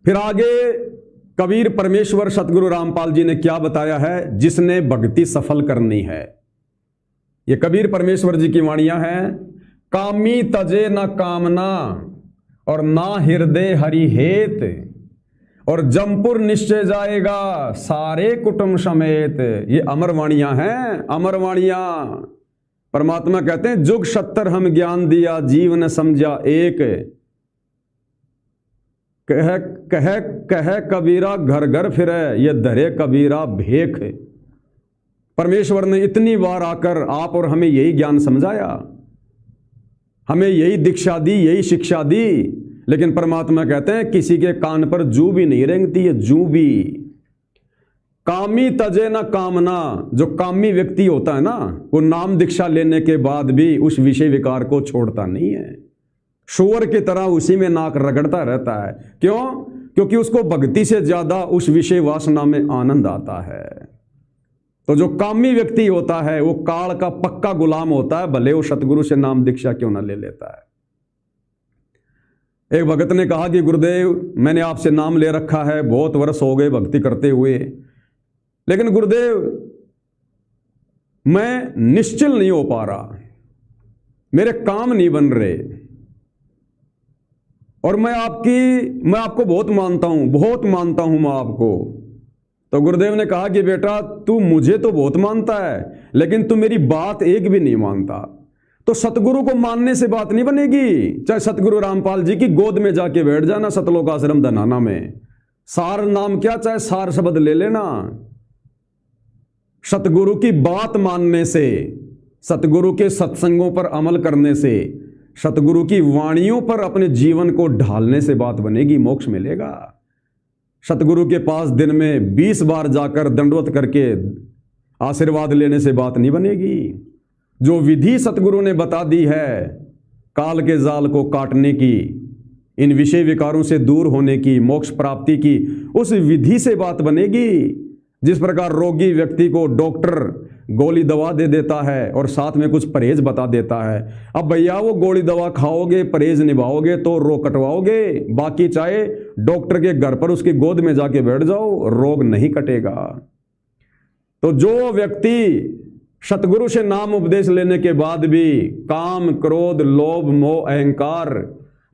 फिर आगे कबीर परमेश्वर सतगुरु रामपाल जी ने क्या बताया है, जिसने भक्ति सफल करनी है। ये कबीर परमेश्वर जी की वाणियां हैं। कामी तजे न कामना और ना हृदय हरि हेत, और जमपुर निश्चय जाएगा सारे कुटुंब समेत। ये अमर वाणियां हैं, अमर वाणियां। परमात्मा कहते हैं जुग 70 हम ज्ञान दिया, जीव ने समझा एक। कह कह कह कबीरा घर घर फिरे, ये धरे कबीरा भेख। परमेश्वर ने इतनी बार आकर आप और हमें यही ज्ञान समझाया, हमें यही दीक्षा दी, यही शिक्षा दी, लेकिन परमात्मा कहते हैं किसी के कान पर जू भी नहीं रेंगती है, जू भी। कामी तजे ना कामना, जो कामी व्यक्ति होता है ना, वो नाम दीक्षा लेने के बाद भी उस विषय विकार को छोड़ता नहीं है, शुअर की तरह उसी में नाक रगड़ता रहता है। क्यों? क्योंकि उसको भक्ति से ज्यादा उस विषय वासना में आनंद आता है। तो जो कामी व्यक्ति होता है वो काल का पक्का गुलाम होता है, भले वो सतगुरु से नाम दीक्षा क्यों ना ले लेता है। एक भगत ने कहा कि गुरुदेव मैंने आपसे नाम ले रखा है, बहुत वर्ष हो गए भक्ति करते हुए, लेकिन गुरुदेव मैं निश्चल नहीं हो पा रहा, मेरे काम नहीं बन रहे, और मैं आपको बहुत मानता हूं मैं आपको। तो गुरुदेव ने कहा कि बेटा तू मुझे तो बहुत मानता है, लेकिन तू मेरी बात एक भी नहीं मानता। तो सतगुरु को मानने से बात नहीं बनेगी। चाहे सतगुरु रामपाल जी की गोद में जाके बैठ जाना सतलोक आश्रम धनाना में, सार नाम क्या, चाहे सार शब्द ले लेना। सतगुरु की बात मानने से, सतगुरु के सत्संगों पर अमल करने से, सतगुरु की वाणियों पर अपने जीवन को ढालने से बात बनेगी, मोक्ष मिलेगा। सतगुरु के पास दिन में 20 बार जाकर दंडवत करके आशीर्वाद लेने से बात नहीं बनेगी। जो विधि सतगुरु ने बता दी है काल के जाल को काटने की, इन विषय विकारों से दूर होने की, मोक्ष प्राप्ति की, उस विधि से बात बनेगी। जिस प्रकार रोगी व्यक्ति को डॉक्टर गोली दवा दे देता है और साथ में कुछ परहेज बता देता है, अब भैया वो गोली दवा खाओगे, परहेज निभाओगे तो रोग कटवाओगे, बाकी चाहे डॉक्टर के घर पर उसकी गोद में जाके बैठ जाओ, रोग नहीं कटेगा। तो जो व्यक्ति सतगुरु से नाम उपदेश लेने के बाद भी काम, क्रोध, लोभ, मोह, अहंकार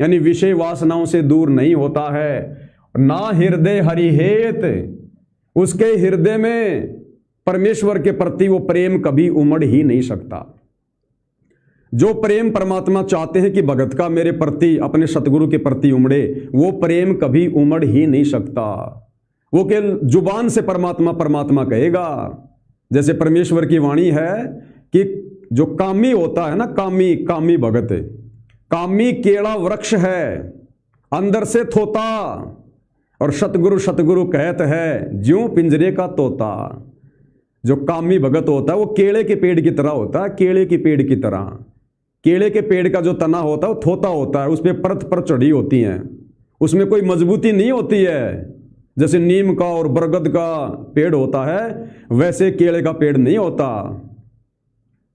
यानी विषय वासनाओं से दूर नहीं होता है, ना हृदय हरिहेत, उसके हृदय में परमेश्वर के प्रति वो प्रेम कभी उमड़ ही नहीं सकता। जो प्रेम परमात्मा चाहते हैं कि भगत का मेरे प्रति, अपने सतगुरु के प्रति उमड़े, वो प्रेम कभी उमड़ ही नहीं सकता। वो केवल जुबान से परमात्मा परमात्मा कहेगा। जैसे परमेश्वर की वाणी है कि जो कामी होता है ना, कामी भगत, कामी केड़ा वृक्ष है, अंदर से थोता, और सतगुरु कहत है ज्यों पिंजरे का तोता। जो कामी भगत होता है वो केले के पेड़ की तरह होता है, केले के पेड़ की तरह। केले के पेड़ का जो तना होता है वो थोता होता है, उस पर परत पर चढ़ी होती है, उसमें कोई मजबूती नहीं होती है। जैसे नीम का और बरगद का पेड़ होता है, वैसे केले का पेड़ नहीं होता।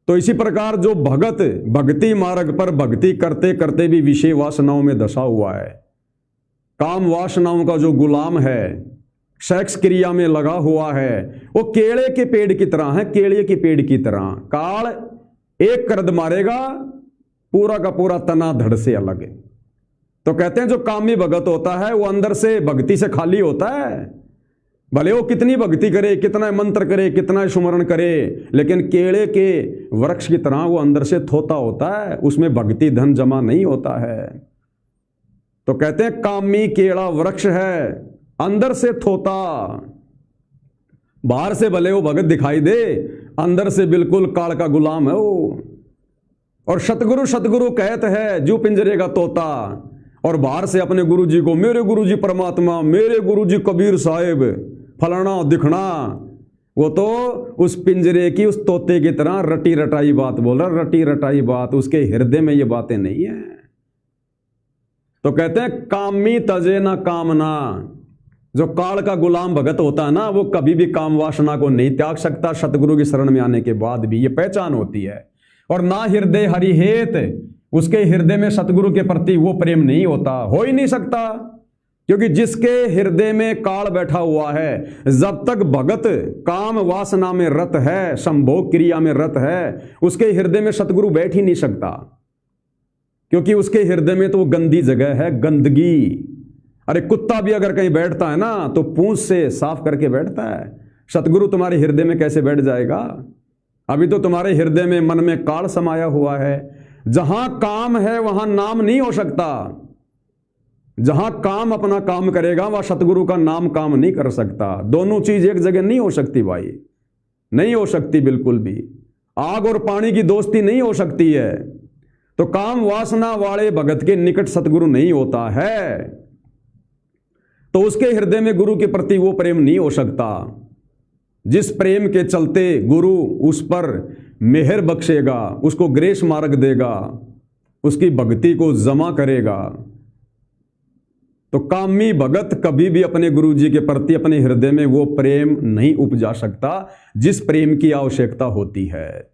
तो इसी प्रकार जो भगत भक्ति मार्ग पर भक्ति करते करते भी विषय वासनाओं में धसा हुआ है, काम वासनाओं का जो गुलाम है, सेक्स क्रिया में लगा हुआ है, वो केले के पेड़ की तरह है, केले के पेड़ की तरह। काल एक करद मारेगा, पूरा का पूरा तना धड़ से अलग है। तो कहते हैं जो कामी भगत होता है वो अंदर से भक्ति से खाली होता है, भले वो कितनी भक्ति करे, कितना मंत्र करे, कितना सुमरण करे, लेकिन केले के वृक्ष की तरह वो अंदर से थोता होता है, उसमें भक्ति धन जमा नहीं होता है। तो कहते हैं कामी केड़ा वृक्ष है, अंदर से थोता। बाहर से भले वो भगत दिखाई दे, अंदर से बिल्कुल काल का गुलाम है वो। और सतगुरु कहते हैं जो पिंजरे का तोता, और बाहर से अपने गुरुजी को मेरे गुरुजी परमात्मा, मेरे गुरुजी कबीर साहिब, फलाना दिखना, वो तो उस पिंजरे की, उस तोते की तरह रटी रटाई बात बोल रहा, रटी रटाई बात, उसके हृदय में ये बातें नहीं है। तो कहते हैं कामी तजे ना कामना। जो काल का गुलाम भगत होता है ना, वो कभी भी काम वासना को नहीं त्याग सकता, सतगुरु की शरण में आने के बाद भी, ये पहचान होती है। और ना हृदय हरिहेत, उसके हृदय में सतगुरु के प्रति वो प्रेम नहीं होता, हो ही नहीं सकता, क्योंकि जिसके हृदय में काल बैठा हुआ है, जब तक भगत काम वासना में रत है, संभोग क्रिया में रत है, उसके हृदय में सतगुरु बैठ ही नहीं सकता, क्योंकि उसके हृदय में तो वो गंदी जगह है, गंदगी। अरे कुत्ता भी अगर कहीं बैठता है ना तो पूंछ से साफ करके बैठता है। सतगुरु तुम्हारे हृदय में कैसे बैठ जाएगा? अभी तो तुम्हारे हृदय में मन में काल समाया हुआ है। जहां काम है वहां नाम नहीं हो सकता। जहां काम अपना काम करेगा वह सतगुरु का नाम काम नहीं कर सकता। दोनों चीज एक जगह नहीं हो सकती भाई, नहीं हो सकती बिल्कुल भी। आग और पानी की दोस्ती नहीं हो सकती है। तो काम वासना वाले भगत के निकट सतगुरु नहीं होता है, तो उसके हृदय में गुरु के प्रति वो प्रेम नहीं हो सकता जिस प्रेम के चलते गुरु उस पर मेहर बख्शेगा, उसको ग्रेस मार्ग देगा, उसकी भक्ति को जमा करेगा। तो कामी भगत कभी भी अपने गुरु जी के प्रति अपने हृदय में वो प्रेम नहीं उपजा सकता जिस प्रेम की आवश्यकता होती है।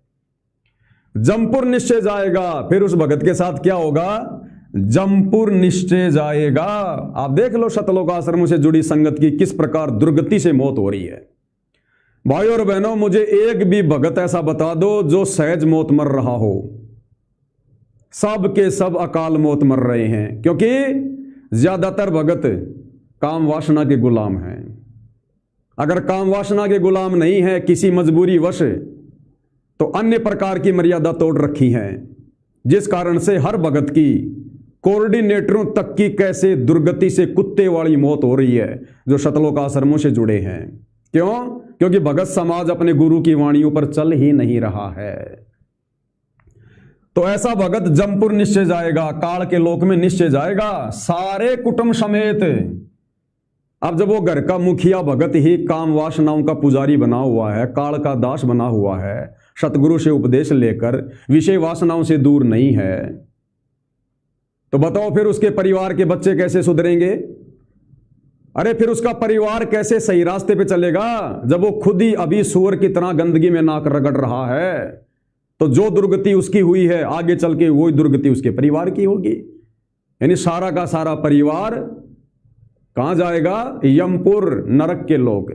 जमपुर निश्चय जाएगा, फिर उस भगत के साथ क्या होगा? जमपुर निश्चय जाएगा। आप देख लो सतलोक आश्रम से जुड़ी संगत की किस प्रकार दुर्गति से मौत हो रही है। भाई और बहनों, मुझे एक भी भगत ऐसा बता दो जो सहज मौत मर रहा हो। सब के सब अकाल मौत मर रहे हैं, क्योंकि ज्यादातर भगत काम वासना के गुलाम हैं। अगर काम वासना के गुलाम नहीं है, किसी मजबूरी वश, तो अन्य प्रकार की मर्यादा तोड़ रखी है, जिस कारण से हर भगत की कोऑर्डिनेटरों तक की कैसे दुर्गति से कुत्ते वाली मौत हो रही है जो सतलोक आश्रमों से जुड़े हैं। क्यों? क्योंकि भगत समाज अपने गुरु की वाणियों पर चल ही नहीं रहा है। तो ऐसा भगत जमपुर निश्चय जाएगा, काल के लोक में निश्चय जाएगा, सारे कुटुंब समेत। अब जब वो घर का मुखिया भगत ही काम वासनाओं का पुजारी बना हुआ है, काल का दास बना हुआ है, सतगुरु से उपदेश लेकर विषय वासनाओं से दूर नहीं है, तो बताओ फिर उसके परिवार के बच्चे कैसे सुधरेंगे? अरे फिर उसका परिवार कैसे सही रास्ते पे चलेगा जब वो खुद ही अभी सूअर की तरह गंदगी में नाक रगड़ रहा है? तो जो दुर्गति उसकी हुई है, आगे चल के वही दुर्गति उसके परिवार की होगी। यानी सारा का सारा परिवार कहां जाएगा? यमपुर, नरक के लोग।